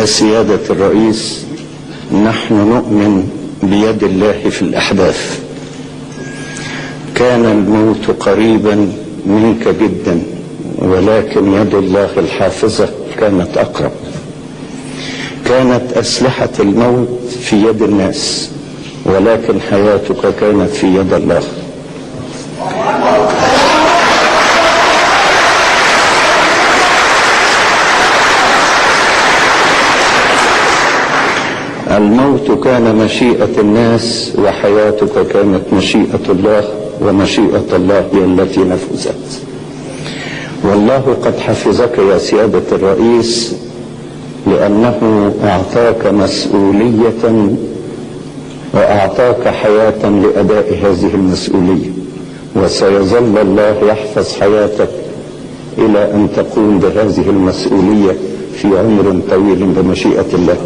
يا سيادة الرئيس، نحن نؤمن بيد الله في الأحداث. كان الموت قريبا منك جدا، ولكن يد الله الحافظة كانت أقرب. كانت أسلحة الموت في يد الناس، ولكن حياتك كانت في يد الله. الموت كان مشيئة الناس، وحياتك كانت مشيئة الله، ومشيئة الله هي التي نفذت. والله قد حفظك يا سيادة الرئيس، لأنه أعطاك مسؤولية وأعطاك حياة لأداء هذه المسؤولية، وسيظل الله يحفظ حياتك إلى أن تقوم بهذه المسؤولية في عمر طويل بمشيئة الله.